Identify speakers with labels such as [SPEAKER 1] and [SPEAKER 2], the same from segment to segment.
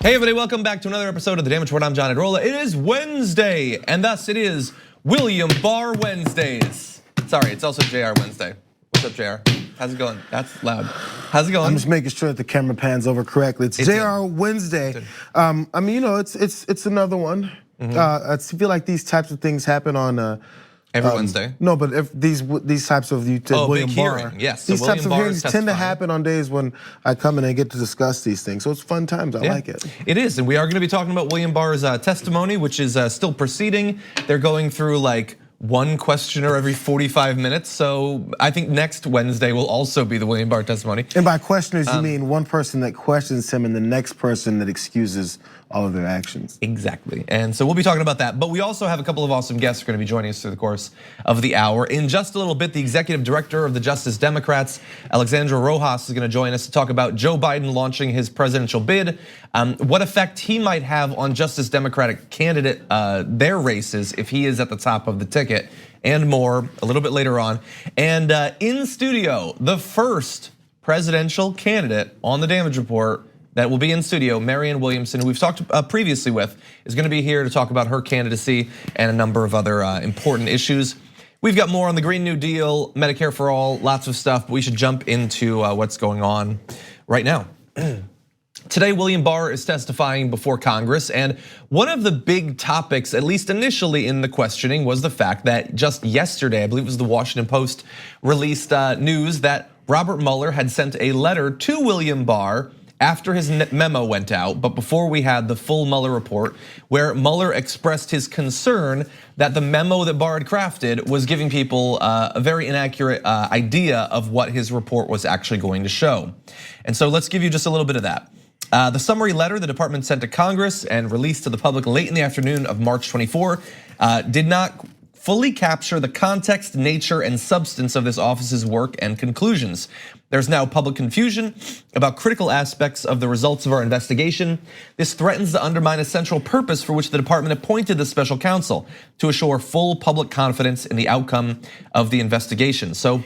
[SPEAKER 1] Hey everybody, welcome back to another episode of the Damage Report. I'm John Adrola. It is Wednesday, and thus it is William Barr Wednesdays. Sorry, it's also Jayar Wednesday. What's up, Jayar? How's it going? That's loud. How's it going?
[SPEAKER 2] I'm just making sure that the camera pans over correctly. It's Jayar Wednesday. I mean, you know, it's another one. I feel like these types of things happen on
[SPEAKER 1] every Wednesday.
[SPEAKER 2] No, but if these types of William Barr,
[SPEAKER 1] yes.
[SPEAKER 2] These types of hearings tend to
[SPEAKER 1] testifying.
[SPEAKER 2] happen on days when I come in and get to discuss these things. So it's fun times. I like it.
[SPEAKER 1] It is, and we are going to be talking about William Barr's testimony, which is still proceeding. They're going through like one questioner every 45 minutes. So I think next Wednesday will also be the William Barr testimony.
[SPEAKER 2] And by questioners, you mean one person that questions him and the next person that excuses all of their actions.
[SPEAKER 1] Exactly, and so we'll be talking about that. But we also have a couple of awesome guests who are going to be joining us through the course of the hour. In just a little bit, the executive director of the Justice Democrats, Alexandra Rojas, is going to join us to talk about Joe Biden launching his presidential bid, what effect he might have on Justice Democratic candidate, their races if he is at the top of the ticket, and more a little bit later on. And in studio, the first presidential candidate on the Damage Report that will be in studio, Marianne Williamson, who we've talked previously with, is gonna be here to talk about her candidacy and a number of other important issues. We've got more on the Green New Deal, Medicare-for-All, lots of stuff, but we should jump into what's going on right now. Today, William Barr is testifying before Congress, and one of the big topics, at least initially in the questioning, was the fact that just yesterday, I believe it was the Washington Post, released news that Robert Mueller had sent a letter to William Barr after his memo went out, but before we had the full Mueller report, where Mueller expressed his concern that the memo that Barr had crafted was giving people a very inaccurate idea of what his report was actually going to show. And so let's give you just a little bit of that. The summary letter the department sent to Congress and released to the public late in the afternoon of March 24 did not fully capture the context, nature, and substance of this office's work and conclusions. There's now public confusion about critical aspects of the results of our investigation. This threatens to undermine a central purpose for which the department appointed the special counsel, to assure full public confidence in the outcome of the investigation. So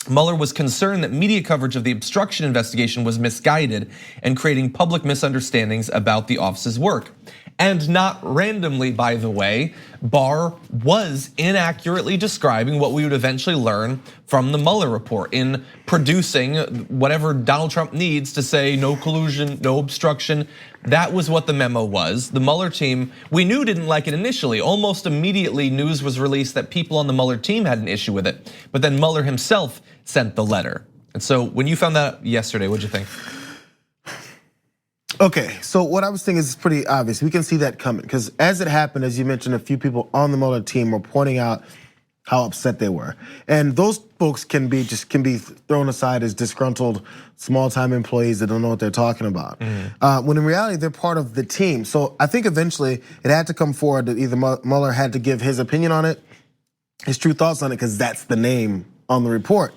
[SPEAKER 1] Mueller was concerned that media coverage of the obstruction investigation was misguided and creating public misunderstandings about the office's work. And not randomly, by the way, Barr was inaccurately describing what we would eventually learn from the Mueller report in producing whatever Donald Trump needs to say no collusion, no obstruction. That was what the memo was. The Mueller team, we knew didn't like it initially. Almost immediately, news was released that people on the Mueller team had an issue with it. But then Mueller himself sent the letter. And so when you found that out yesterday, what'd you think?
[SPEAKER 2] Okay, so what I was thinking is pretty obvious. We can see that coming because as it happened, as you mentioned, a few people on the Mueller team were pointing out how upset they were, and those folks can be thrown aside as disgruntled, small-time employees that don't know what they're talking about. When in reality, they're part of the team. So I think eventually it had to come forward that either Mueller had to give his opinion on it, his true thoughts on it, because that's the name on the report,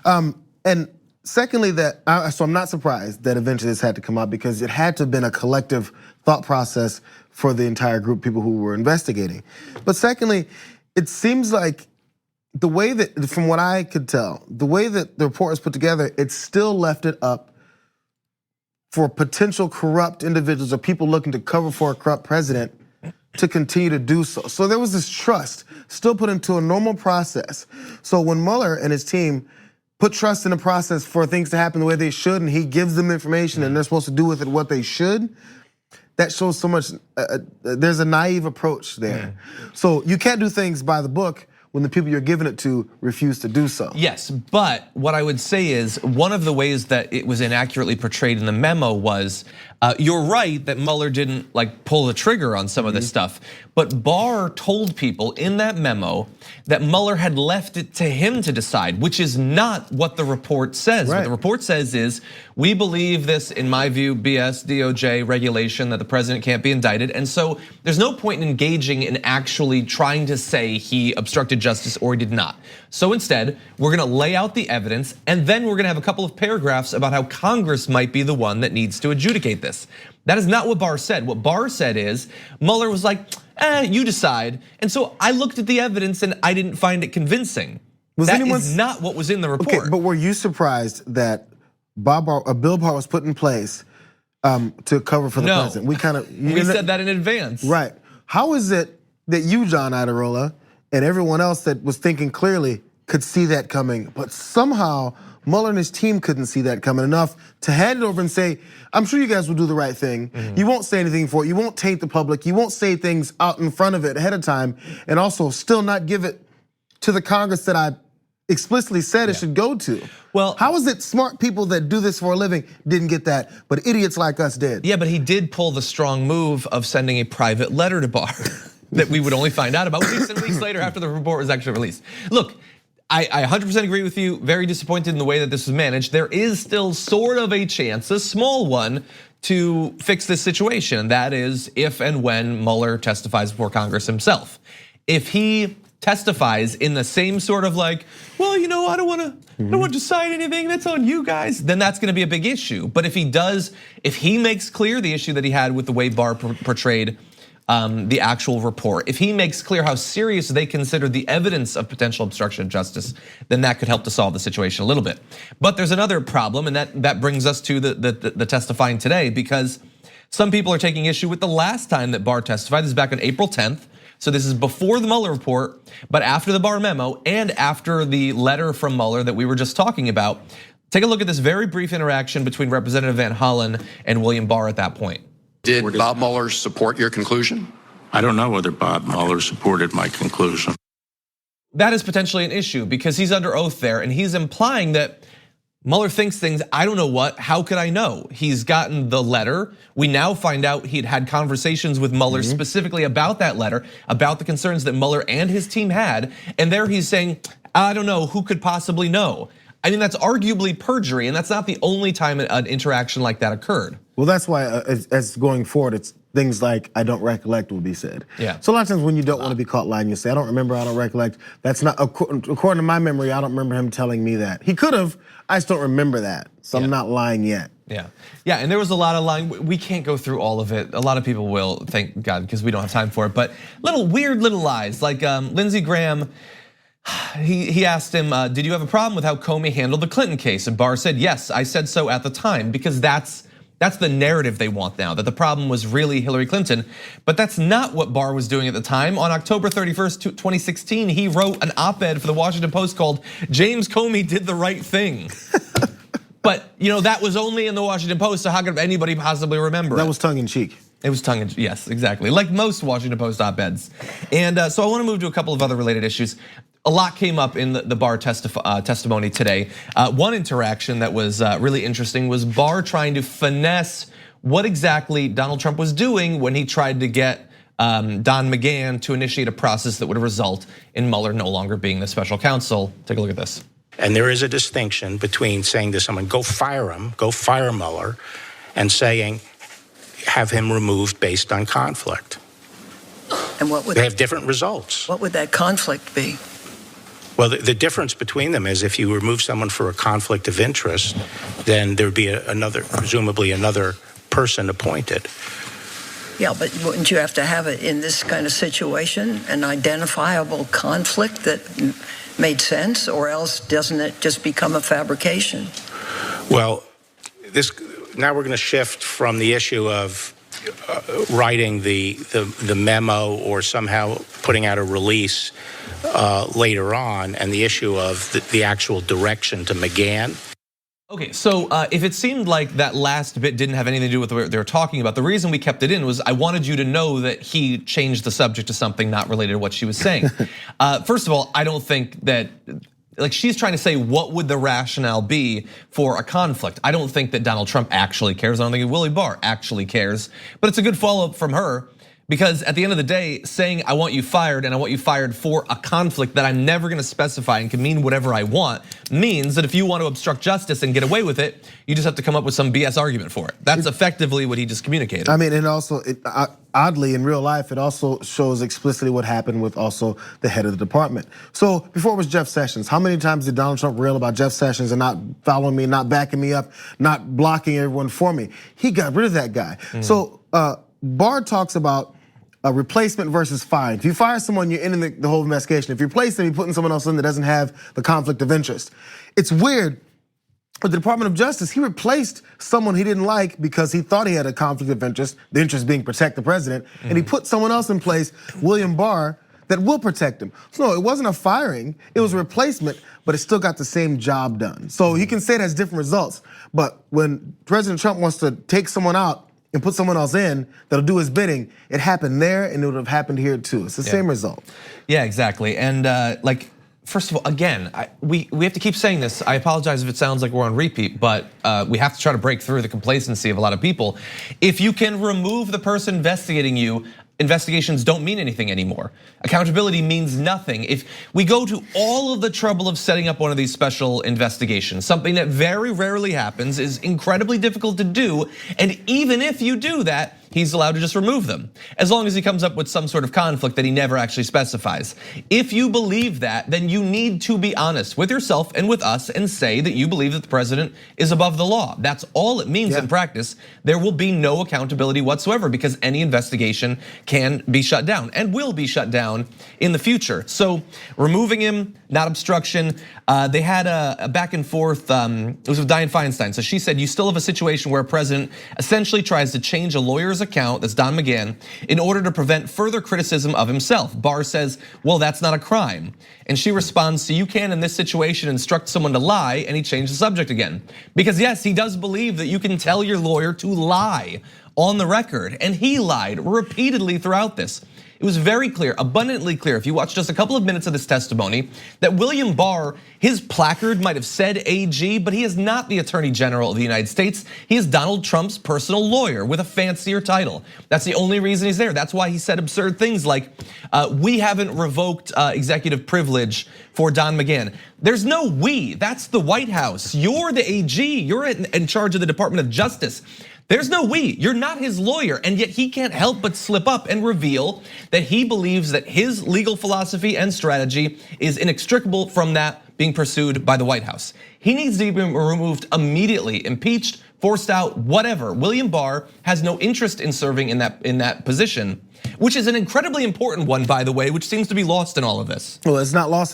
[SPEAKER 2] and. Secondly, so I'm not surprised that eventually this had to come out because it had to have been a collective thought process for the entire group of people who were investigating. But secondly, it seems like the way that, from what I could tell, the way that the report was put together, it still left it up for potential corrupt individuals or people looking to cover for a corrupt president to continue to do so. So there was this trust still put into a normal process. So when Mueller and his team put trust in the process for things to happen the way they should, and he gives them information and they're supposed to do with it what they should, that shows so much, there's a naive approach there. So you can't do things by the book when the people you're giving it to refuse to do so.
[SPEAKER 1] Yes, but what I would say is one of the ways that it was inaccurately portrayed in the memo was, you're right that Mueller didn't like pull the trigger on some of this stuff, but Barr told people in that memo that Mueller had left it to him to decide, which is not what the report says. What the report says is, we believe this, in my view, BS, DOJ regulation that the president can't be indicted. And so there's no point in engaging in actually trying to say he obstructed justice or he did not. So instead, we're gonna lay out the evidence and then we're gonna have a couple of paragraphs about how Congress might be the one that needs to adjudicate this. That is not what Barr said. What Barr said is, Mueller was like, you decide. And so I looked at the evidence and I didn't find it convincing. That is not what was in the report.
[SPEAKER 2] Okay, but were you surprised that Bill Barr was put in place to cover for the president.
[SPEAKER 1] We said that in advance.
[SPEAKER 2] Right. How is it that you, John Iadarola, and everyone else that was thinking clearly could see that coming, but somehow Mueller and his team couldn't see that coming enough to hand it over and say, I'm sure you guys will do the right thing. You won't say anything for it. You won't taint the public. You won't say things out in front of it ahead of time, and also still not give it to the Congress that I explicitly said it should go to.
[SPEAKER 1] Well,
[SPEAKER 2] how is it smart people that do this for a living didn't get that, but idiots like us did?
[SPEAKER 1] Yeah, but he did pull the strong move of sending a private letter to Barr that we would only find out about weeks and weeks later after the report was actually released. Look, I 100% agree with you. Very disappointed in the way that this was managed. There is still sort of a chance, a small one, to fix this situation. That is if and when Mueller testifies before Congress himself. If he testifies in the same sort of like, well, you know, I don't want to decide anything, that's on you guys, then that's gonna be a big issue. But if he does, if he makes clear the issue that he had with the way Barr portrayed the actual report, if he makes clear how serious they consider the evidence of potential obstruction of justice, then that could help to solve the situation a little bit. But there's another problem, and that brings us to the testifying today, because some people are taking issue with the last time that Barr testified. This is back on April 10th. So this is before the Mueller report, but after the Barr memo and after the letter from Mueller that we were just talking about. Take a look at this very brief interaction between Representative Van Hollen and William Barr at that point.
[SPEAKER 3] Did Bob Mueller support your conclusion?
[SPEAKER 4] I don't know whether Bob Mueller supported my conclusion.
[SPEAKER 1] That is potentially an issue because he's under oath there and he's implying that Mueller thinks things, I don't know what, how could I know? He's gotten the letter. We now find out he'd had conversations with Mueller specifically about that letter, about the concerns that Mueller and his team had. And there he's saying, I don't know, who could possibly know? I mean, that's arguably perjury, and that's not the only time an interaction like that occurred.
[SPEAKER 2] Well, that's why as going forward, it's things like I don't recollect will be said.
[SPEAKER 1] Yeah.
[SPEAKER 2] So a lot of times when you don't want to be caught lying, you say I don't remember, I don't recollect. That's not according to my memory. I don't remember him telling me that. He could have. I just don't remember that. So I'm not lying yet.
[SPEAKER 1] Yeah, and there was a lot of lying. We can't go through all of it. A lot of people will, thank God, because we don't have time for it. But weird little lies, like Lindsey Graham. He asked him, did you have a problem with how Comey handled the Clinton case? And Barr said, yes, I said so at the time, because that's the narrative they want now, that the problem was really Hillary Clinton. But that's not what Barr was doing at the time. On October 31st, 2016, he wrote an op-ed for the Washington Post called James Comey Did the Right Thing. But that was only in the Washington Post, so how could anybody possibly remember it?
[SPEAKER 2] That was tongue in cheek.
[SPEAKER 1] It was tongue in cheek, yes, exactly. Like most Washington Post op-eds. And so I wanna move to a couple of other related issues. A lot came up in the Barr testimony today. One interaction that was really interesting was Barr trying to finesse what exactly Donald Trump was doing when he tried to get Don McGahn to initiate a process that would result in Mueller no longer being the special counsel. Take a look at this.
[SPEAKER 4] And there is a distinction between saying to someone, go fire him, go fire Mueller, and saying, have him removed based on conflict.
[SPEAKER 5] And what would
[SPEAKER 4] they have different results?
[SPEAKER 5] What would that conflict be?
[SPEAKER 4] Well, the difference between them is if you remove someone for a conflict of interest, then there'd be presumably another person appointed.
[SPEAKER 5] Yeah, but wouldn't you have to have it in this kind of situation, an identifiable conflict that made sense, or else doesn't it just become a fabrication?
[SPEAKER 4] Well, now we're going to shift from the issue of writing the memo or somehow putting out a release later on, and the issue of the actual direction to McGahn.
[SPEAKER 1] Okay, so if it seemed like that last bit didn't have anything to do with what they were talking about, the reason we kept it in was I wanted you to know that he changed the subject to something not related to what she was saying. First of all, I don't think that, she's trying to say what would the rationale be for a conflict. I don't think that Donald Trump actually cares. I don't think Willie Barr actually cares, but it's a good follow-up from her. Because at the end of the day, saying I want you fired and I want you fired for a conflict that I'm never gonna specify and can mean whatever I want means that if you want to obstruct justice and get away with it, you just have to come up with some BS argument for it. That's effectively what he just communicated.
[SPEAKER 2] I mean, and also, oddly, in real life, it also shows explicitly what happened with also the head of the department. So before it was Jeff Sessions, how many times did Donald Trump rail about Jeff Sessions and not following me, not backing me up, not blocking everyone for me? He got rid of that guy. So Barr talks about a replacement versus firing. If you fire someone, you're ending the whole investigation. If you replace them, you're putting someone else in that doesn't have the conflict of interest. It's weird. With the Department of Justice, he replaced someone he didn't like because he thought he had a conflict of interest, the interest being protect the president, and he put someone else in place, William Barr, that will protect him. So no, it wasn't a firing, it was a replacement, but it still got the same job done. So you can say it has different results, but when President Trump wants to take someone out and put someone else in that'll do his bidding, it happened there and it would have happened here too. It's the same result.
[SPEAKER 1] Yeah, exactly. And first of all, again, we have to keep saying this. I apologize if it sounds like we're on repeat, but we have to try to break through the complacency of a lot of people. If you can remove the person investigating you, investigations don't mean anything anymore. Accountability means nothing. If we go to all of the trouble of setting up one of these special investigations, something that very rarely happens, is incredibly difficult to do, and even if you do that, he's allowed to just remove them, as long as he comes up with some sort of conflict that he never actually specifies. If you believe that, then you need to be honest with yourself and with us and say that you believe that the president is above the law. That's all it means in practice. There will be no accountability whatsoever because any investigation can be shut down and will be shut down in the future. So removing him, not obstruction. They had a back and forth, it was with Dianne Feinstein. So she said, you still have a situation where a president essentially tries to change a lawyer's account, that's Don McGahn, in order to prevent further criticism of himself. Barr says, well, that's not a crime. And she responds, so you can in this situation instruct someone to lie, and he changed the subject again. Because yes, he does believe that you can tell your lawyer to lie on the record, and he lied repeatedly throughout this. It was very clear, abundantly clear, if you watch just a couple of minutes of this testimony, that William Barr, his placard might have said AG, but he is not the Attorney General of the United States. He is Donald Trump's personal lawyer with a fancier title. That's the only reason he's there. That's why he said absurd things like, we haven't revoked executive privilege for Don McGahn. There's no we, that's the White House. You're the AG, you're in charge of the Department of Justice. There's no we, you're not his lawyer, and yet he can't help but slip up and reveal that he believes that his legal philosophy and strategy is inextricable from that being pursued by the White House. He needs to be removed immediately, impeached, forced out, whatever. William Barr has no interest in serving in that position, which is an incredibly important one, by the way, which seems to be lost in all of this.
[SPEAKER 2] Well, it's not lost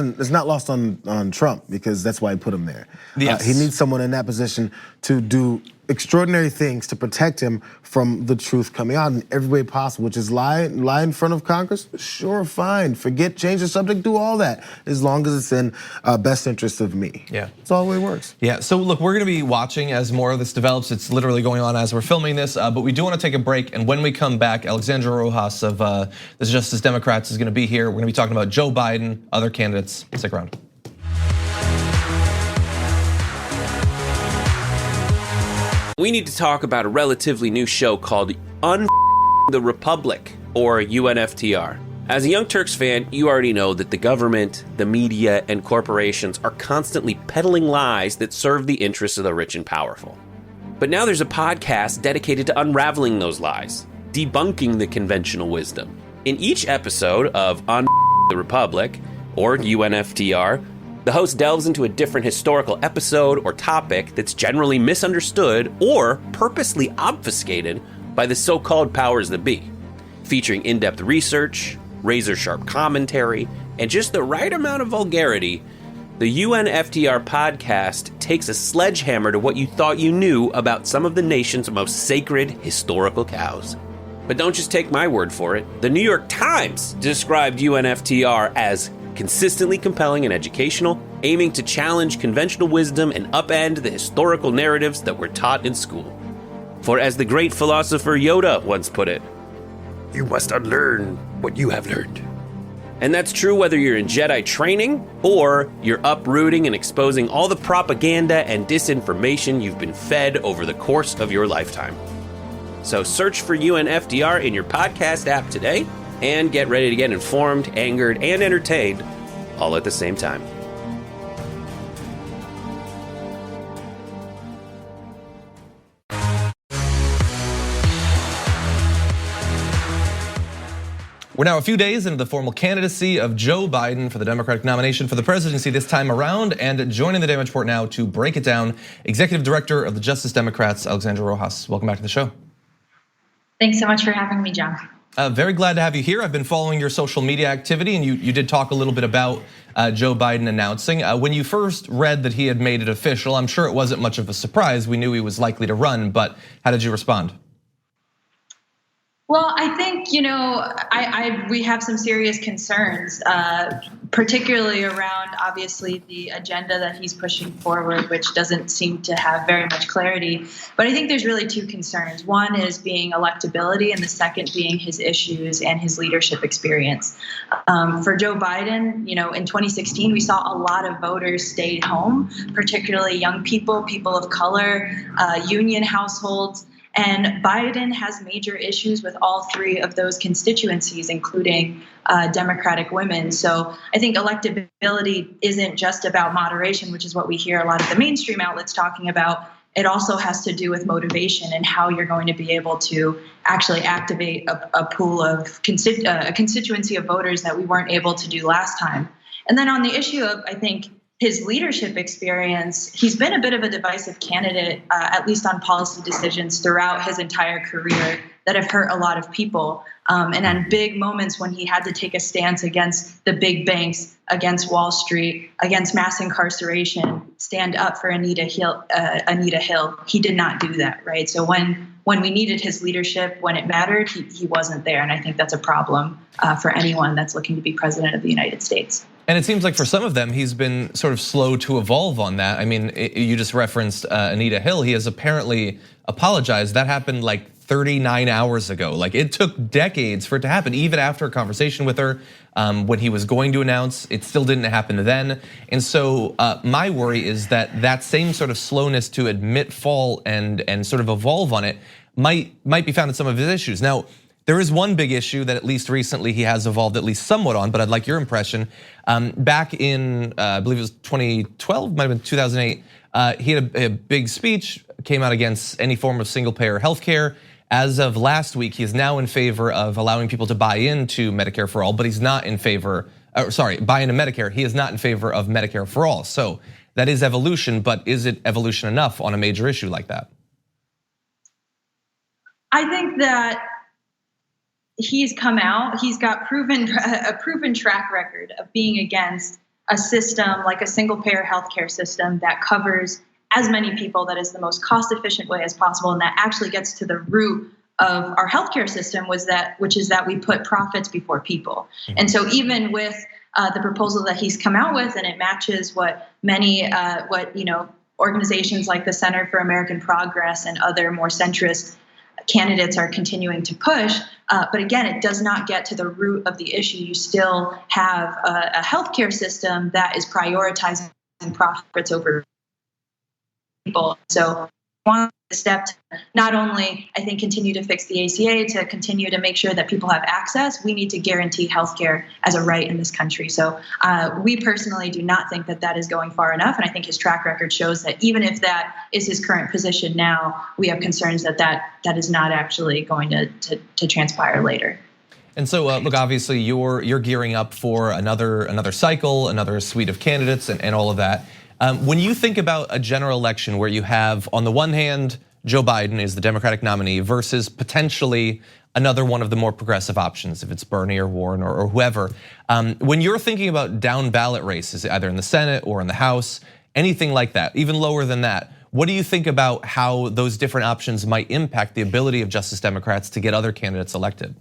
[SPEAKER 2] on Trump because that's why he put him there.
[SPEAKER 1] Yes.
[SPEAKER 2] He needs someone in that position to do extraordinary things to protect him from the truth coming out in every way possible, which is lie in front of Congress. Sure, fine. Forget, change the subject, do all that, as long as it's in best interest of me.
[SPEAKER 1] Yeah,
[SPEAKER 2] that's all the way it works.
[SPEAKER 1] Yeah. So look, we're going to be watching as more of this develops. It's literally going on as we're filming this, but we do want to take a break. And when we come back, Alexandra Rojas of the Justice Democrats is going to be here. We're going to be talking about Joe Biden, other candidates. Stick around.
[SPEAKER 6] We need to talk about a relatively new show called the Republic, or UNFTR. As a Young Turks fan, you already know that the government, the media, and corporations are constantly peddling lies that serve the interests of the rich and powerful. But now there's a podcast dedicated to unraveling those lies, debunking the conventional wisdom. In each episode of the Republic, or UNFTR, the host delves into a different historical episode or topic that's generally misunderstood or purposely obfuscated by the so-called powers that be. Featuring in-depth research, razor-sharp commentary, and just the right amount of vulgarity, the UNFTR podcast takes a sledgehammer to what you thought you knew about some of the nation's most sacred historical cows. But don't just take my word for it. The New York Times described UNFTR as consistently compelling and educational, aiming to challenge conventional wisdom and upend the historical narratives that were taught in school. For as the great philosopher Yoda once put it, you must unlearn what you have learned. And that's true whether you're in Jedi training or you're uprooting and exposing all the propaganda and disinformation you've been fed over the course of your lifetime. So search for UNFTR in your podcast app today and get ready to get informed, angered, and entertained all at the same time.
[SPEAKER 1] We're now a few days into the formal candidacy of Joe Biden for the Democratic nomination for the presidency this time around, and joining the Dems Report now to break it down, Executive Director of the Justice Democrats, Alexandra Rojas. Welcome back to the show.
[SPEAKER 7] Thanks so much for having me, John.
[SPEAKER 1] Very glad to have you here. I've been following your social media activity, and you did talk a little bit about Joe Biden announcing. When you first read that he had made it official, I'm sure it wasn't much of a surprise. We knew he was likely to run, but how did you respond?
[SPEAKER 7] Well, I think, we have some serious concerns, particularly around, obviously, the agenda that he's pushing forward, which doesn't seem to have very much clarity. But I think there's really two concerns. One is being electability, and the second being his issues and his leadership experience. For Joe Biden, in 2016, we saw a lot of voters stay home, particularly young people, people of color, union households. And Biden has major issues with all three of those constituencies, including Democratic women. So I think electability isn't just about moderation, which is what we hear a lot of the mainstream outlets talking about. It also has to do with motivation and how you're going to be able to actually activate a pool of a constituency of voters that we weren't able to do last time. And then on the issue of, I think, his leadership experience, he's been a bit of a divisive candidate, at least on policy decisions throughout his entire career that have hurt a lot of people. And on big moments when he had to take a stance against the big banks, against Wall Street, against mass incarceration, stand up for Anita Hill, he did not do that, right? So when we needed his leadership, when it mattered, he wasn't there. And I think that's a problem for anyone that's looking to be president of the United States.
[SPEAKER 1] And it seems like for some of them, he's been sort of slow to evolve on that. I mean, you just referenced Anita Hill. He has apparently apologized. That happened like 39 hours ago. Like, it took decades for it to happen, even after a conversation with her when he was going to announce. It still didn't happen then. And so my worry is that same sort of slowness to admit fault and sort of evolve on it might be found in some of his issues. Now, there is one big issue that at least recently he has evolved at least somewhat on, but I'd like your impression. Back in, I believe it was 2012, might have been 2008, he had a big speech, came out against any form of single-payer healthcare. As of last week, he is now in favor of allowing people to buy into Medicare-for-All, but he's not in favor, buy into Medicare. He is not in favor of Medicare-for-All. So that is evolution, but is it evolution enough on a major issue like that?
[SPEAKER 7] I think that he's come out, he's got a proven track record of being against a system like a single payer healthcare system that covers as many people, that is the most cost efficient way as possible, and that actually gets to the root of our healthcare system, which is that we put profits before people. And so even with the proposal that he's come out with, and it matches what many organizations like the Center for American Progress and other more centrist candidates are continuing to push. But again, it does not get to the root of the issue. You still have a healthcare system that is prioritizing profits over people. So one step to not only, I think, continue to fix the ACA, to continue to make sure that people have access, we need to guarantee healthcare as a right in this country. So we personally do not think that is going far enough. And I think his track record shows that even if that is his current position now, we have concerns that is not actually going to transpire later.
[SPEAKER 1] And so, look, obviously you're gearing up for another cycle, another suite of candidates, and all of that. When you think about a general election where you have, on the one hand, Joe Biden is the Democratic nominee versus potentially another one of the more progressive options, if it's Bernie or Warren or whoever, when you're thinking about down ballot races, either in the Senate or in the House, anything like that, even lower than that, what do you think about how those different options might impact the ability of Justice Democrats to get other candidates elected?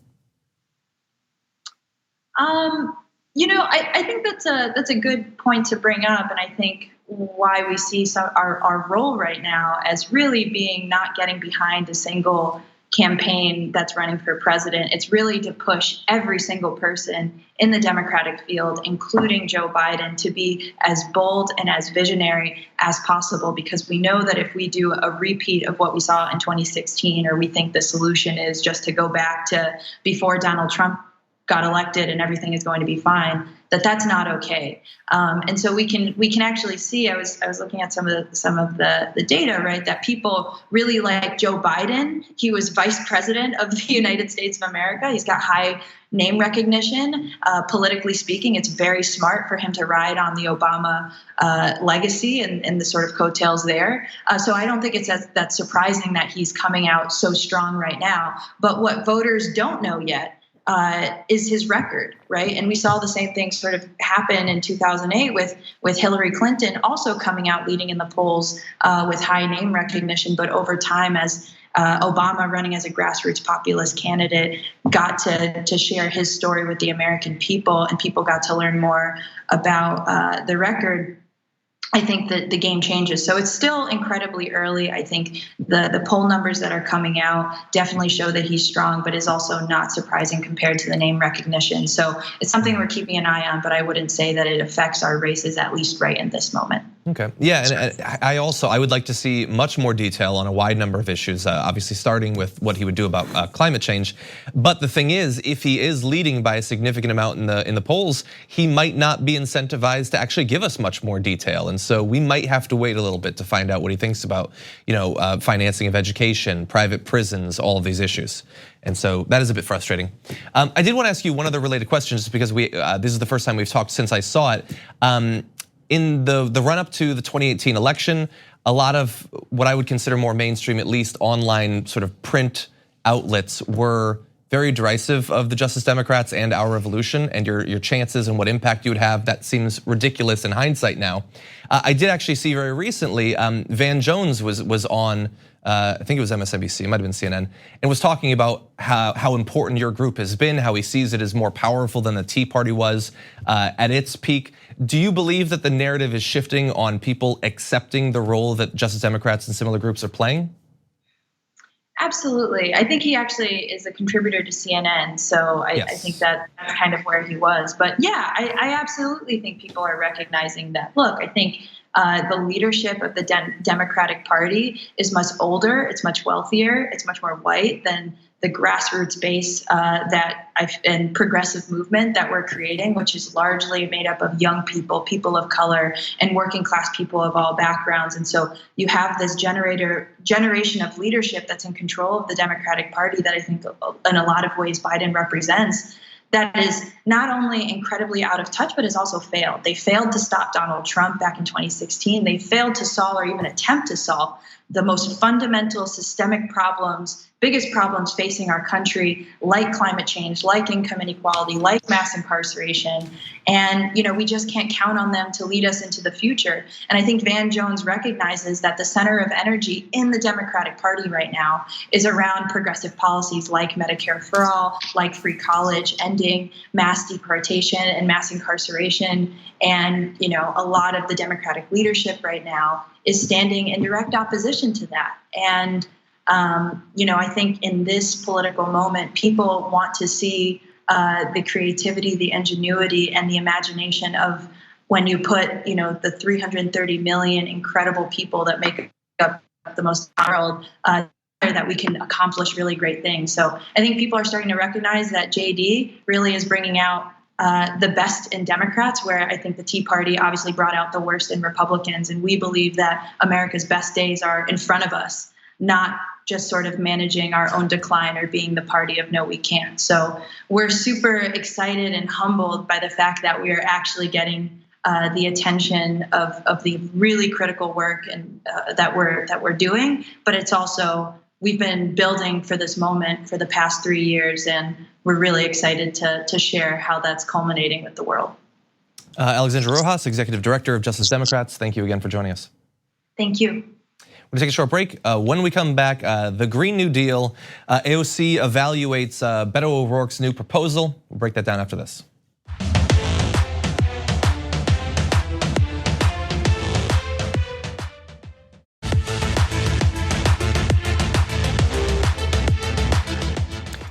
[SPEAKER 7] I think that's a good point to bring up, and I think why we see our role right now as really being not getting behind a single campaign that's running for president. It's really to push every single person in the Democratic field, including Joe Biden, to be as bold and as visionary as possible, because we know that if we do a repeat of what we saw in 2016, or we think the solution is just to go back to before Donald Trump got elected and everything is going to be fine, that's not okay. And so we can actually see. I was looking at some of the data, right? That people really like Joe Biden. He was vice president of the United States of America. He's got high name recognition. Politically speaking, it's very smart for him to ride on the Obama legacy and the sort of coattails there. So I don't think it's that surprising that he's coming out so strong right now. But what voters don't know yet is his record, right? And we saw the same thing sort of happen in 2008 with Hillary Clinton also coming out leading in the polls with high name recognition, but over time as Obama, running as a grassroots populist candidate, got to share his story with the American people, and people got to learn more about the record. I think that the game changes. So it's still incredibly early. I think the poll numbers that are coming out definitely show that he's strong, but is also not surprising compared to the name recognition. So it's something we're keeping an eye on, but I wouldn't say that it affects our races, at least right in this moment.
[SPEAKER 1] Okay, yeah, and I would like to see much more detail on a wide number of issues, obviously starting with what he would do about climate change. But the thing is, if he is leading by a significant amount in the polls, he might not be incentivized to actually give us much more detail. And so we might have to wait a little bit to find out what he thinks about, financing of education, private prisons, all of these issues. And so that is a bit frustrating. I did want to ask you one other related question, just because this is the first time we've talked since I saw it. In the run up to the 2018 election, a lot of what I would consider more mainstream, at least online sort of print outlets, were very derisive of the Justice Democrats and our revolution and your chances and what impact you would have. That seems ridiculous in hindsight now. I did actually see very recently, Van Jones was on, I think it was MSNBC, it might have been CNN, and was talking about how important your group has been, how he sees it as more powerful than the Tea Party was at its peak. Do you believe that the narrative is shifting on people accepting the role that Justice Democrats and similar groups are playing?
[SPEAKER 7] Absolutely. I think he actually is a contributor to CNN. So I think that's kind of where he was. But yeah, I absolutely think people are recognizing that. Look, I think the leadership of the Democratic Party is much older, it's much wealthier, it's much more white than the grassroots base and progressive movement that we're creating, which is largely made up of young people, people of color, and working class people of all backgrounds. And so you have this generation of leadership that's in control of the Democratic Party that I think in a lot of ways Biden represents, that is not only incredibly out of touch, but has also failed. They failed to stop Donald Trump back in 2016. They failed to solve or even attempt to solve the most fundamental systemic problems, biggest problems facing our country, like climate change, like income inequality, like mass incarceration. And we just can't count on them to lead us into the future. And I think Van Jones recognizes that the center of energy in the Democratic Party right now is around progressive policies like Medicare-for-All, like free college, ending mass deportation and mass incarceration. And a lot of the Democratic leadership right now is standing in direct opposition to that. And I think in this political moment, people want to see the creativity, the ingenuity, and the imagination of when you put, the 330 million incredible people that make up the most world, that we can accomplish really great things. So I think people are starting to recognize that JD really is bringing out the best in Democrats, where I think the Tea Party obviously brought out the worst in Republicans. And we believe that America's best days are in front of us, not just sort of managing our own decline or being the party of no, we can't. So we're super excited and humbled by the fact that we are actually getting the attention of the really critical work and that we're doing. But it's also, we've been building for this moment for the past 3 years, and we're really excited to share how that's culminating with the world.
[SPEAKER 1] Alexandra Rojas, Executive Director of Justice Democrats, thank you again for joining us.
[SPEAKER 7] Thank you.
[SPEAKER 1] We're gonna take a short break. When we come back, the Green New Deal, AOC evaluates Beto O'Rourke's new proposal. We'll break that down after this.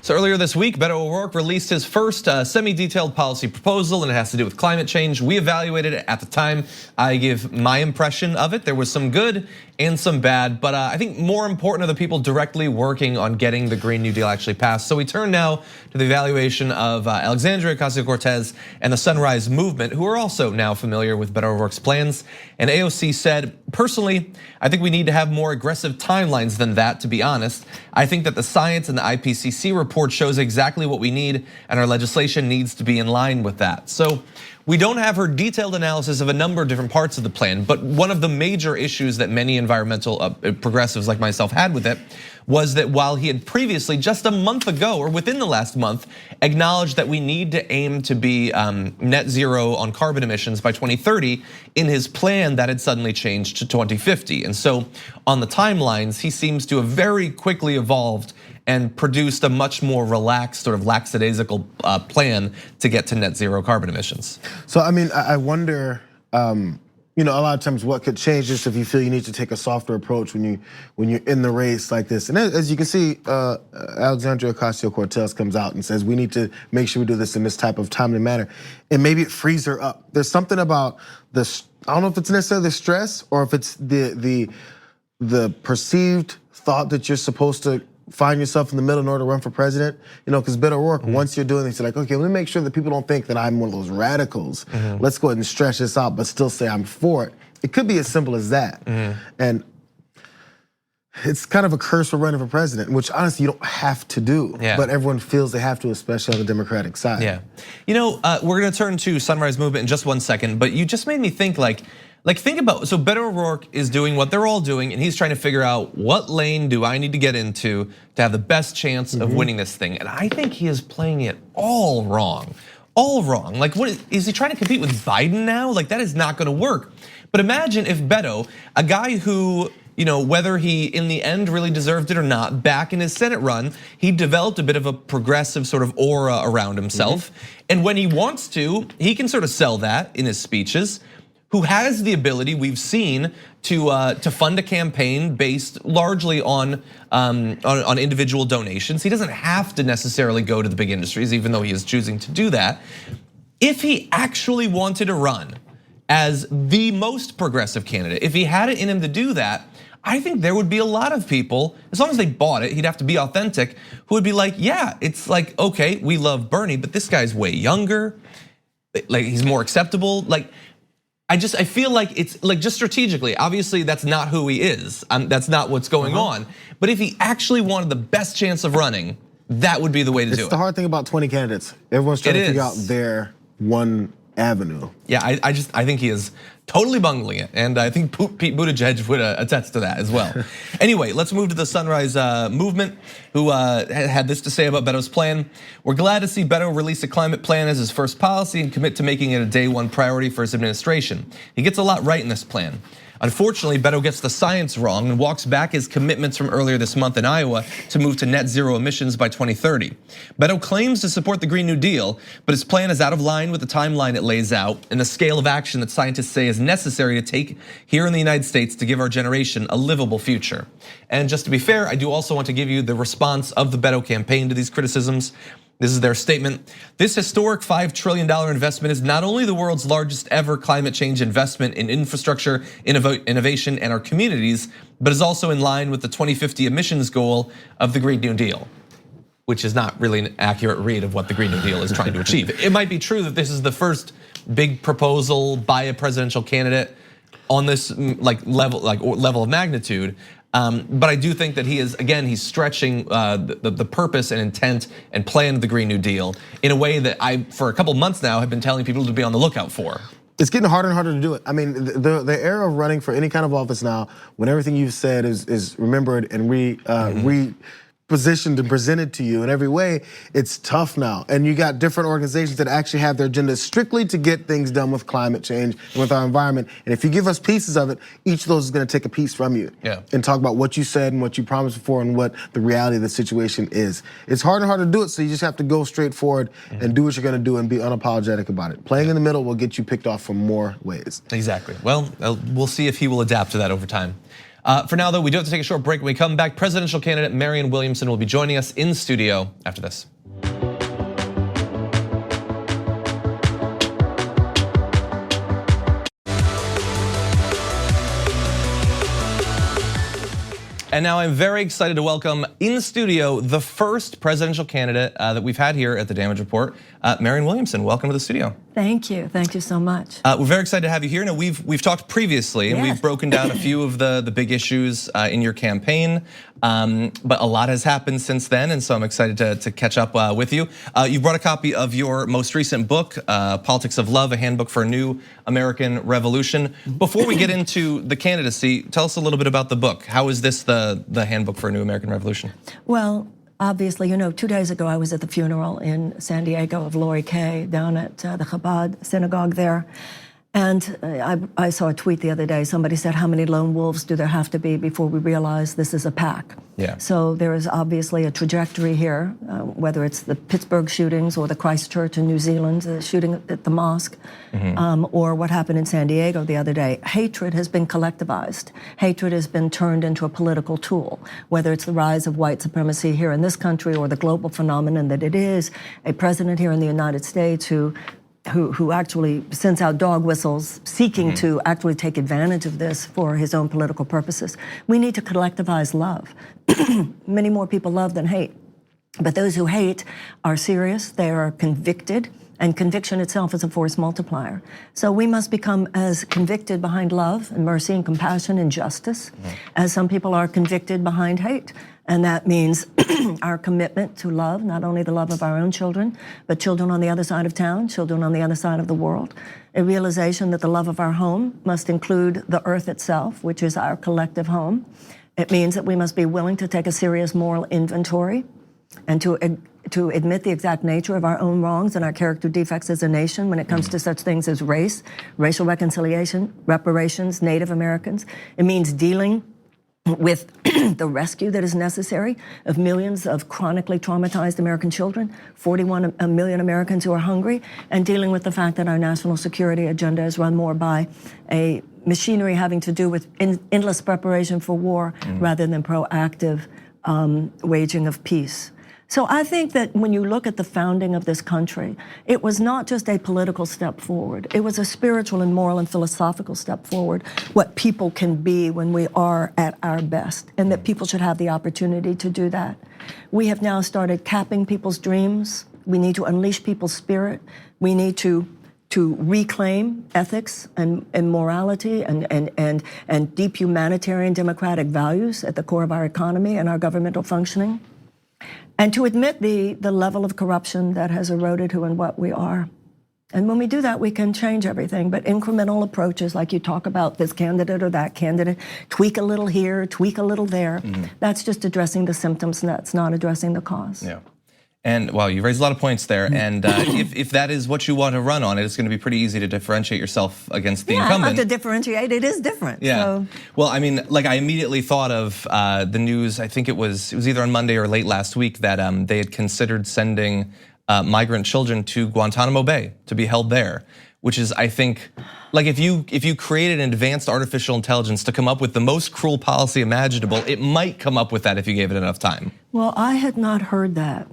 [SPEAKER 1] So earlier this week, Beto O'Rourke released his first semi-detailed policy proposal, and it has to do with climate change. We evaluated it at the time. I give my impression of it. There was some good and some bad, but I think more important are the people directly working on getting the Green New Deal actually passed. So we turn now to the evaluation of Alexandria Ocasio-Cortez and the Sunrise Movement, who are also now familiar with Beto O'Rourke's plans. And AOC said, personally, I think we need to have more aggressive timelines than that, to be honest. I think that the science and the IPCC report report shows exactly what we need, and our legislation needs to be in line with that. So we don't have her detailed analysis of a number of different parts of the plan, but one of the major issues that many environmental progressives like myself had with it was that while he had previously, just a month ago or within the last month, acknowledged that we need to aim to be net zero on carbon emissions by 2030, in his plan that had suddenly changed to 2050. And so on the timelines, he seems to have very quickly evolved and produced a much more relaxed, sort of lackadaisical plan to get to net zero carbon emissions.
[SPEAKER 2] So I mean, I wonder, a lot of times what could change this if you feel you need to take a softer approach when you're in the race like this. And as you can see, Alexandria Ocasio-Cortez comes out and says we need to make sure we do this in this type of timely manner, and maybe it frees her up. There's something about this. I don't know if it's necessarily the stress or if it's the perceived thought that you're supposed to find yourself in the middle in order to run for president, because Beto O'Rourke, once you're doing this, you're like, okay, let me make sure that people don't think that I'm one of those radicals. Let's go ahead and stretch this out, but still say I'm for it. It could be as simple as that. And it's kind of a curse for running for president, which honestly you don't have to do, but everyone feels they have to, especially on the Democratic side.
[SPEAKER 1] Yeah, we're gonna turn to Sunrise Movement in just 1 second, but you just made me think think about, so Beto O'Rourke is doing what they're all doing, and he's trying to figure out what lane do I need to get into to have the best chance of winning this thing. And I think he is playing it all wrong. Like, what is he trying to compete with Biden now? Like, that is not gonna work. But imagine if Beto, a guy who, whether he in the end really deserved it or not, back in his Senate run, he developed a bit of a progressive sort of aura around himself. And when he wants to, he can sort of sell that in his speeches. Who has the ability, we've seen, to fund a campaign based largely on individual donations. He doesn't have to necessarily go to the big industries, even though he is choosing to do that. If he actually wanted to run as the most progressive candidate, if he had it in him to do that, I think there would be a lot of people, as long as they bought it, he'd have to be authentic, who would be like, yeah, it's like, okay, we love Bernie, but this guy's way younger, like he's more acceptable. Like, I feel like it's like just strategically, obviously that's not who he is. That's not what's going on. But if he actually wanted the best chance of running, that would be the way to do it.
[SPEAKER 2] It's the hard thing about 20 candidates. Everyone's trying to figure out their one avenue.
[SPEAKER 1] Yeah, I think he is totally bungling it, and I think Pete Buttigieg would attest to that as well. Anyway, let's move to the Sunrise Movement, who had this to say about Beto's plan. We're glad to see Beto release a climate plan as his first policy and commit to making it a day one priority for his administration. He gets a lot right in this plan. Unfortunately, Beto gets the science wrong and walks back his commitments from earlier this month in Iowa to move to net zero emissions by 2030. Beto claims to support the Green New Deal, but his plan is out of line with the timeline it lays out and the scale of action that scientists say is necessary to take here in the United States to give our generation a livable future. And just to be fair, I do also want to give you the response of the Beto campaign to these criticisms. This is their statement. This historic $5 trillion investment is not only the world's largest ever climate change investment in infrastructure, innovation, and our communities, but is also in line with the 2050 emissions goal of the Green New Deal, which is not really an accurate read of what the Green New Deal is trying to achieve. It might be true that this is the first big proposal by a presidential candidate on this level of magnitude. But I do think that he is, again, he's stretching the purpose and intent and plan of the Green New Deal in a way that I, for a couple months now, have been telling people to be on the lookout for.
[SPEAKER 2] It's getting harder and harder to do it. I mean, the era of running for any kind of office now, when everything you've said is remembered and repositioned and presented to you in every way, it's tough now. And you got different organizations that actually have their agendas strictly to get things done with climate change and with our environment. And if you give us pieces of it, each of those is gonna take a piece from you and talk about what you said and what you promised before and what the reality of the situation is. It's harder and harder to do it, so you just have to go straight forward and do what you're gonna do and be unapologetic about it. Playing in the middle will get you picked off from more ways.
[SPEAKER 1] Exactly. Well, we'll see if he will adapt to that over time. For now, though, we do have to take a short break. When we come back, presidential candidate Marianne Williamson will be joining us in studio after this. And now I'm very excited to welcome in studio the first presidential candidate that we've had here at the Damage Report, Marianne Williamson, welcome to the studio.
[SPEAKER 8] Thank you so much.
[SPEAKER 1] We're very excited to have you here. Now, we've talked previously, and we've broken down a few of the big issues in your campaign, but a lot has happened since then, and so I'm excited to catch up with you. You brought a copy of your most recent book, Politics of Love, a handbook for a new American revolution. Before we get into the candidacy, tell us a little bit about the book. How is this the handbook for a new American revolution?
[SPEAKER 8] Well, obviously, 2 days ago I was at the funeral in San Diego of Lori Kay down at the Chabad synagogue there. And I saw a tweet the other day. Somebody said, how many lone wolves do there have to be before we realize this is a pack?
[SPEAKER 1] Yeah. So
[SPEAKER 8] there is obviously a trajectory here, whether it's the Pittsburgh shootings or the Christchurch in New Zealand, the shooting at the mosque, or what happened in San Diego the other day. Hatred has been collectivized. Hatred has been turned into a political tool, whether it's the rise of white supremacy here in this country or the global phenomenon that it is, a president here in the United States who actually sends out dog whistles seeking to actually take advantage of this for his own political purposes. We need to collectivize love. Many more people love than hate. But those who hate are serious, they are convicted, and conviction itself is a force multiplier. So we must become as convicted behind love and mercy and compassion and justice as some people are convicted behind hate. And that means our commitment to love, not only the love of our own children, but children on the other side of town, children on the other side of the world. A realization that the love of our home must include the earth itself, which is our collective home. It means that we must be willing to take a serious moral inventory and to admit the exact nature of our own wrongs and our character defects as a nation when it comes to such things as race, racial reconciliation, reparations, Native Americans. It means dealing with the rescue that is necessary of millions of chronically traumatized American children, 41 million Americans who are hungry, and dealing with the fact that our national security agenda is run more by a machinery having to do with endless preparation for war rather than proactive waging of peace. So I think that when you look at the founding of this country, it was not just a political step forward. It was a spiritual and moral and philosophical step forward, what people can be when we are at our best, and that people should have the opportunity to do that. We have now started capping people's dreams. We need to unleash people's spirit. We need to reclaim ethics and morality and deep humanitarian democratic values at the core of our economy and our governmental functioning. And to admit the level of corruption that has eroded who and what we are. And when we do that, we can change everything. But incremental approaches, like you talk about this candidate or that candidate, tweak a little here, tweak a little there, that's just addressing the symptoms, and that's not addressing the cause.
[SPEAKER 1] Yeah. And wow, you raised a lot of points there. And if that is what you want to run on, it's going to be pretty easy to differentiate yourself against the incumbent.
[SPEAKER 8] I have to differentiate. It is different.
[SPEAKER 1] Yeah.
[SPEAKER 8] So.
[SPEAKER 1] Well, I mean, like I immediately thought of the news. I think it was either on Monday or late last week that they had considered sending migrant children to Guantanamo Bay to be held there, which is, I think, like if you created an advanced artificial intelligence to come up with the most cruel policy imaginable, it might come up with that if you gave it enough time.
[SPEAKER 8] Well, I had not heard that.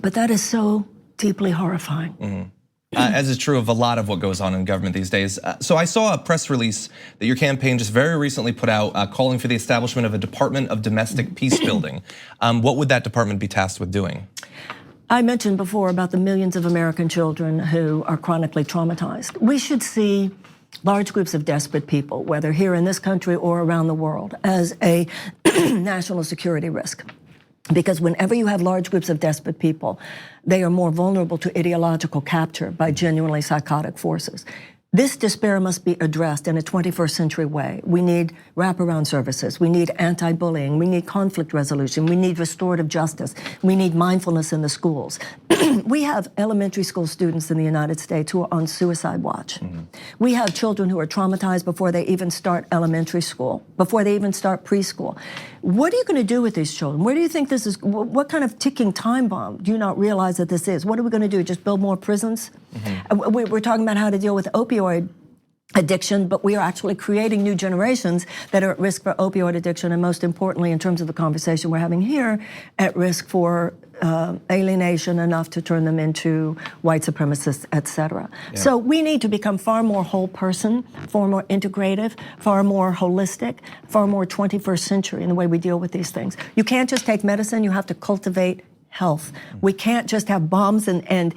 [SPEAKER 8] But that is so deeply horrifying.
[SPEAKER 1] As is true of a lot of what goes on in government these days. So I saw a press release that your campaign just very recently put out calling for the establishment of a Department of Domestic Peace Building. What would that department be tasked with doing?
[SPEAKER 8] I mentioned before about the millions of American children who are chronically traumatized. We should see large groups of desperate people, whether here in this country or around the world, as a national security risk. Because whenever you have large groups of desperate people, they are more vulnerable to ideological capture by genuinely psychotic forces. This despair must be addressed in a 21st century way. We need wraparound services. We need anti-bullying. We need conflict resolution. We need restorative justice. We need mindfulness in the schools. We have elementary school students in the United States who are on suicide watch. We have children who are traumatized before they even start elementary school, before they even start preschool. What are you going to do with these children? Where do you think this is? What kind of ticking time bomb do you not realize that this is? What are we going to do? Just build more prisons? We're talking about how to deal with opioid addiction, but we are actually creating new generations that are at risk for opioid addiction, and most importantly, in terms of the conversation we're having here, at risk for alienation enough to turn them into white supremacists, et cetera. Yeah. So we need to become far more whole person, far more integrative, far more holistic, far more 21st century in the way we deal with these things. You can't just take medicine, you have to cultivate health. We can't just have bombs and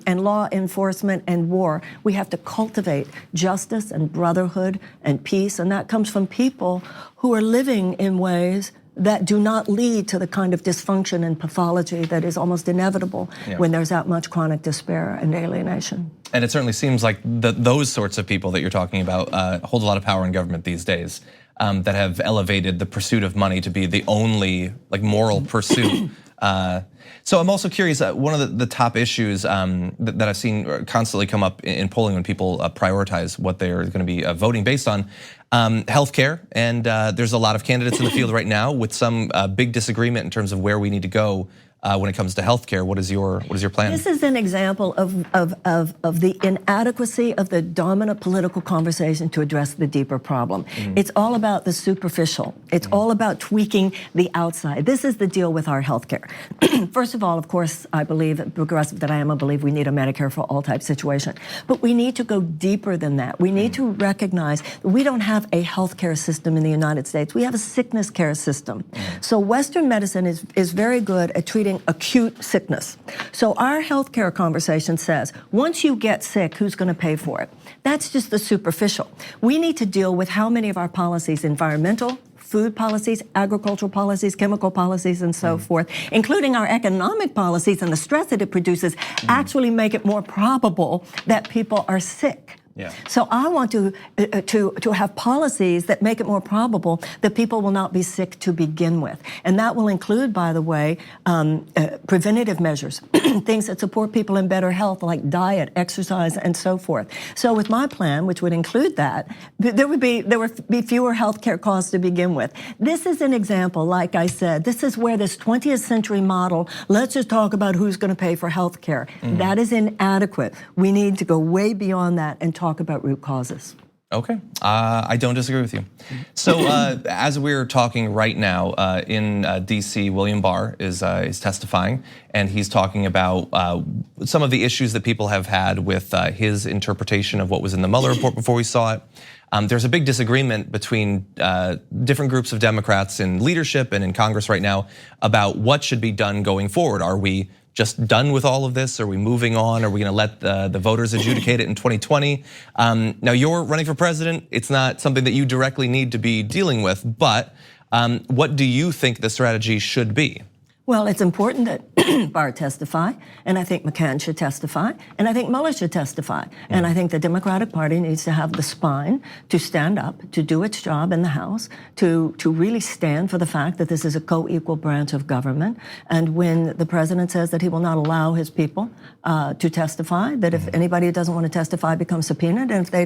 [SPEAKER 8] law enforcement and war. We have to cultivate justice and brotherhood and peace, and that comes from people who are living in ways that do not lead to the kind of dysfunction and pathology that is almost inevitable when there's that much chronic despair and alienation.
[SPEAKER 1] And it certainly seems like those sorts of people that you're talking about hold a lot of power in government these days, that have elevated the pursuit of money to be the only moral pursuit. So I'm also curious, one of the top issues that I've seen constantly come up in polling when people prioritize what they're going to be voting based on, healthcare, and there's a lot of candidates in the field right now with some big disagreement in terms of where we need to go when it comes to healthcare. What is your plan?
[SPEAKER 8] This is an example of the inadequacy of the dominant political conversation to address the deeper problem. It's all about the superficial. It's all about tweaking the outside. This is the deal with our healthcare. First of all, of course, I believe, progressive that I am, I believe we need a Medicare-for-All type situation. But we need to go deeper than that. We need to recognize that we don't have a healthcare system in the United States. We have a sickness care system. So Western medicine is very good at treating acute sickness. So our healthcare conversation says, once you get sick, who's going to pay for it? That's just the superficial. We need to deal with how many of our policies, environmental, food policies, agricultural policies, chemical policies, and so forth, including our economic policies and the stress that it produces, actually make it more probable that people are sick. So I want to have policies that make it more probable that people will not be sick to begin with. And that will include, by the way, preventative measures, things that support people in better health, like diet, exercise, and so forth. So with my plan, which would include that, there would be fewer healthcare costs to begin with. This is an example, like I said, this is where this 20th century model, let's just talk about who's going to pay for healthcare. That is inadequate. We need to go way beyond that and talk about root causes.
[SPEAKER 1] Okay, I don't disagree with you. So as we're talking right now in DC, William Barr is testifying, and he's talking about some of the issues that people have had with his interpretation of what was in the Mueller report before we saw it. There's a big disagreement between different groups of Democrats in leadership and in Congress right now about what should be done going forward. Are we just done with all of this? Are we moving on? Are we going to let the voters adjudicate it in 2020? Now you're running for president. It's not something that you directly need to be dealing with, but what do you think the strategy should be?
[SPEAKER 8] Well, it's important that Barr testify, and I think McCann should testify, and I think Mueller should testify. And I think the Democratic Party needs to have the spine to stand up, to do its job in the House, to really stand for the fact that this is a co-equal branch of government. And when the president says that he will not allow his people to testify, that if anybody who doesn't want to testify becomes subpoenaed, and if they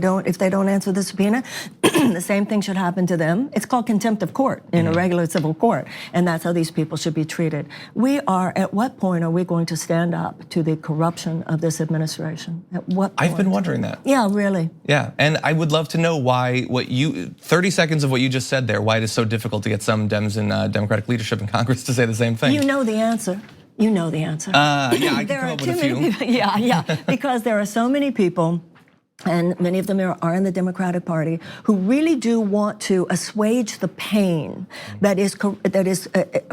[SPEAKER 8] don't answer the subpoena, the same thing should happen to them. It's called contempt of court in a regular civil court, and that's how these people should be treated. At what point are we going to stand up to the corruption of this administration? At what point?
[SPEAKER 1] I've been wondering that.
[SPEAKER 8] Yeah, really.
[SPEAKER 1] Yeah, and I would love to know why 30 seconds of what you just said there, why it is so difficult to get some Dems in Democratic leadership in Congress to say the same thing.
[SPEAKER 8] You know the answer. You know the answer.
[SPEAKER 1] Yeah, I can come up with a few.
[SPEAKER 8] Yeah, because there are so many people, and many of them are in the Democratic Party, who really do want to assuage the pain that is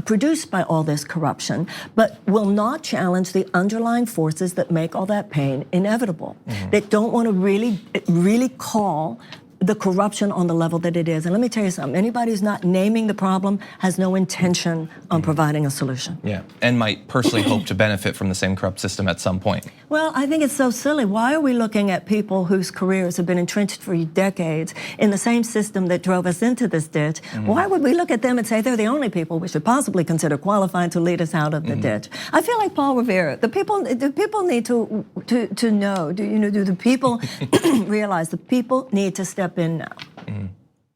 [SPEAKER 8] produced by all this corruption, but will not challenge the underlying forces that make all that pain inevitable. That don't want to really call the corruption on the level that it is. And let me tell you something, anybody who's not naming the problem has no intention on providing a solution.
[SPEAKER 1] Yeah, and might personally hope to benefit from the same corrupt system at some point.
[SPEAKER 8] Well, I think it's so silly. Why are we looking at people whose careers have been entrenched for decades in the same system that drove us into this ditch? Why would we look at them and say they're the only people we should possibly consider qualified to lead us out of the ditch? I feel like Paul Revere. The people need to know. Do the people realize the people need to step in now?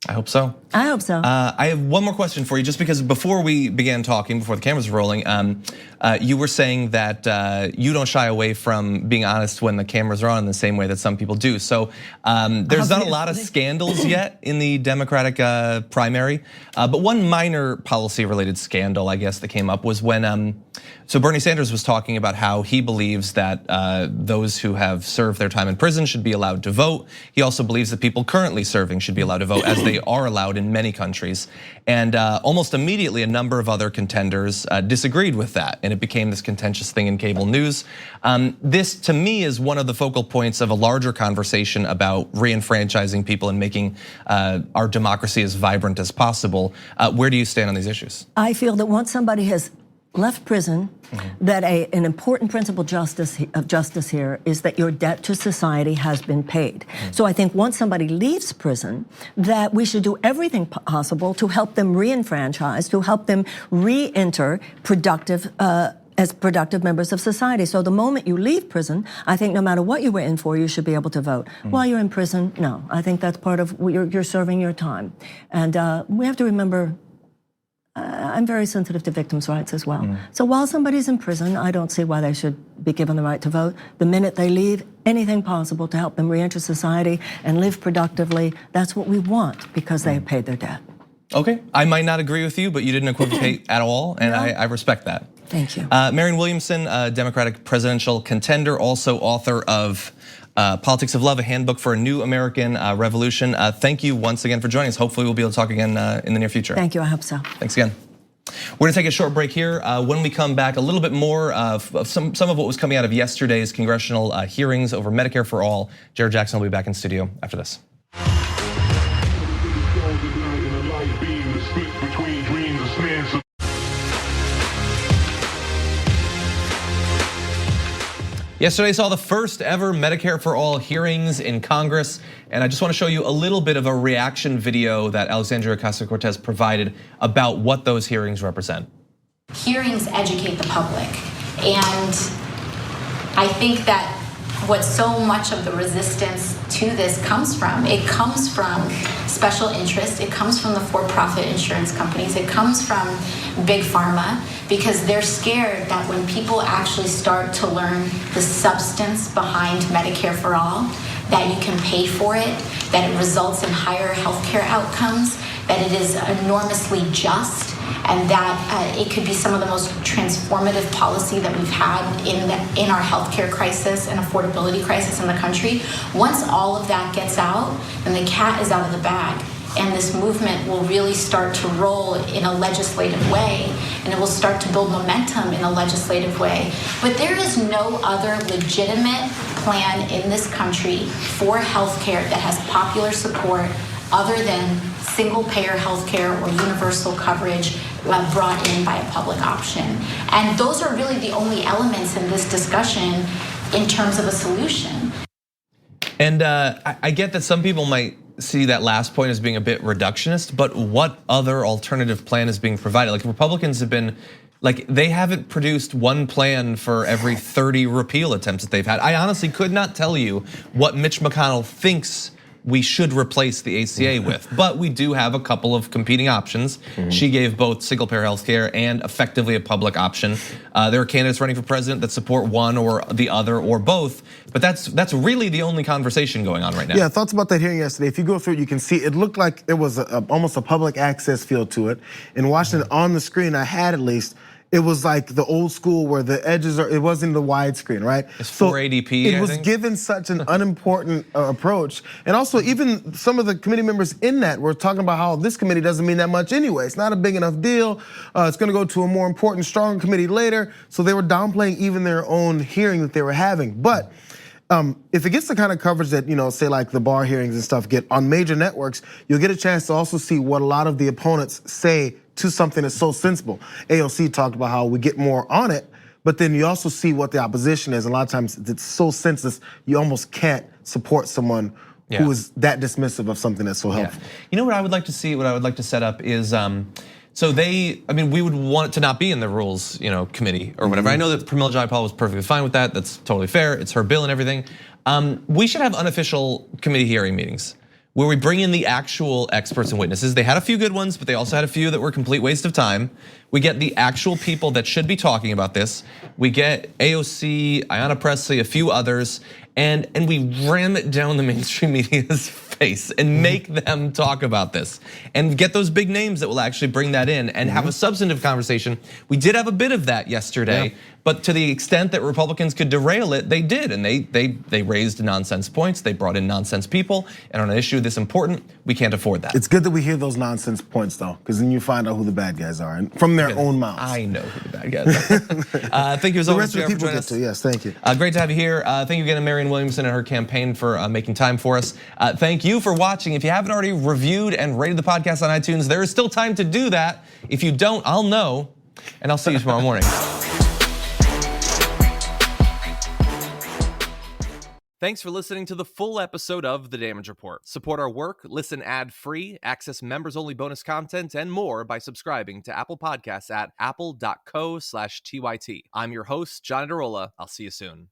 [SPEAKER 1] I hope so.
[SPEAKER 8] I hope so.
[SPEAKER 1] I have one more question for you, just because before we began talking, before the cameras were rolling, you were saying that you don't shy away from being honest when the cameras are on in the same way that some people do. So there's not a lot of scandals yet in the Democratic primary, but one minor policy-related scandal, I guess, that came up was when, so Bernie Sanders was talking about how he believes that those who have served their time in prison should be allowed to vote. He also believes that people currently serving should be allowed to vote as they they are allowed in many countries. And almost immediately, a number of other contenders disagreed with that, and it became this contentious thing in cable news. This, to me, is one of the focal points of a larger conversation about re-enfranchising people and making our democracy as vibrant as possible. Where do you stand on these issues?
[SPEAKER 8] I feel that once somebody has left prison, that an important principle of justice here is that your debt to society has been paid. So I think once somebody leaves prison, that we should do everything possible to help them re-enfranchise, to help them re-enter as productive members of society. So the moment you leave prison, I think no matter what you were in for, you should be able to vote. While you're in prison, no. I think that's part of you're serving your time. And we have to remember, I'm very sensitive to victims' rights as well. So while somebody's in prison, I don't see why they should be given the right to vote. The minute they leave, anything possible to help them re-enter society and live productively, that's what we want because they have paid their debt.
[SPEAKER 1] Okay, I might not agree with you, but you didn't equivocate at all, and I respect that.
[SPEAKER 8] Thank you.
[SPEAKER 1] Marianne Williamson, Democratic presidential contender, also author of Politics of Love, a handbook for a new American revolution. Thank you once again for joining us. Hopefully we'll be able to talk again in the near future.
[SPEAKER 8] Thank you, I hope so.
[SPEAKER 1] Thanks again. We're gonna take a short break here. When we come back, a little bit more of some of what was coming out of yesterday's congressional hearings over Medicare-for-All. Jayar Jackson will be back in studio after this. Yesterday saw the first ever Medicare-for-All hearings in Congress, and I just want to show you a little bit of a reaction video that Alexandria Ocasio-Cortez provided about what those hearings represent.
[SPEAKER 9] Hearings educate the public, and I think that what so much of the resistance to this comes from special interest, it comes from the for-profit insurance companies, it comes from big pharma, because they're scared that when people actually start to learn the substance behind Medicare for All, that you can pay for it, that it results in higher healthcare outcomes, that it is enormously just, and that it could be some of the most transformative policy that we've had in our healthcare crisis and affordability crisis in the country. Once all of that gets out, then the cat is out of the bag. And this movement will really start to roll in a legislative way, and it will start to build momentum in a legislative way. But there is no other legitimate plan in this country for healthcare that has popular support other than single-payer healthcare or universal coverage brought in by a public option. And those are really the only elements in this discussion in terms of a solution.
[SPEAKER 1] And I get that some people might see that last point as being a bit reductionist, but what other alternative plan is being provided? Like Republicans have been, like they haven't produced one plan for every 30 repeal attempts that they've had. I honestly could not tell you what Mitch McConnell thinks we should replace the ACA with, but we do have a couple of competing options. She gave both single-payer healthcare and effectively a public option. There are candidates running for president that support one or the other or both, but that's really the only conversation going on right now.
[SPEAKER 2] Yeah, thoughts about that hearing yesterday. If you go through it, you can see it looked like it was almost a public access feel to it. And watching it on the screen, I had at least, it was like the old school where the edges are, it wasn't the widescreen, right?
[SPEAKER 1] It's 480p,
[SPEAKER 2] It was given such an unimportant approach. And also even some of the committee members in that were talking about how this committee doesn't mean that much anyway. It's not a big enough deal. It's gonna go to a more important, stronger committee later. So they were downplaying even their own hearing that they were having. But if it gets the kind of coverage that, say like the Barr hearings and stuff get on major networks, you'll get a chance to also see what a lot of the opponents say to something that's so sensible. AOC talked about how we get more on it, but then you also see what the opposition is. A lot of times it's so senseless, you almost can't support someone who is that dismissive of something that's so helpful.
[SPEAKER 1] You know what I would like to see, what I would like to set up is, so we would want it to not be in the rules, committee or whatever. I know that Pramila Jayapal was perfectly fine with that. That's totally fair. It's her bill and everything. We should have unofficial committee hearing meetings where we bring in the actual experts and witnesses. They had a few good ones, but they also had a few that were a complete waste of time. We get the actual people that should be talking about this. We get AOC, Ayanna Pressley, a few others, and we ram it down the mainstream media's face and make them talk about this and get those big names that will actually bring that in and have a substantive conversation. We did have a bit of that yesterday, but to the extent that Republicans could derail it, they did, and they raised nonsense points, they brought in nonsense people, and on an issue this important, we can't afford that.
[SPEAKER 2] It's good that we hear those nonsense points though, because then you find out who the bad guys are, and from their own mouths.
[SPEAKER 1] I know who the bad guys are. Thank you as always, Jayar, for joining us.
[SPEAKER 2] Yes, thank you.
[SPEAKER 1] Great to have you here. Thank you again to Marianne Williamson and her campaign for making time for us. Thank you for watching. If you haven't already reviewed and rated the podcast on iTunes, there is still time to do that. If you don't, I'll know, and I'll see you tomorrow morning. Thanks for listening to the full episode of The Damage Report. Support our work, listen ad-free, access members-only bonus content, and more by subscribing to Apple Podcasts at apple.co/TYT. I'm your host, John Adarola. I'll see you soon.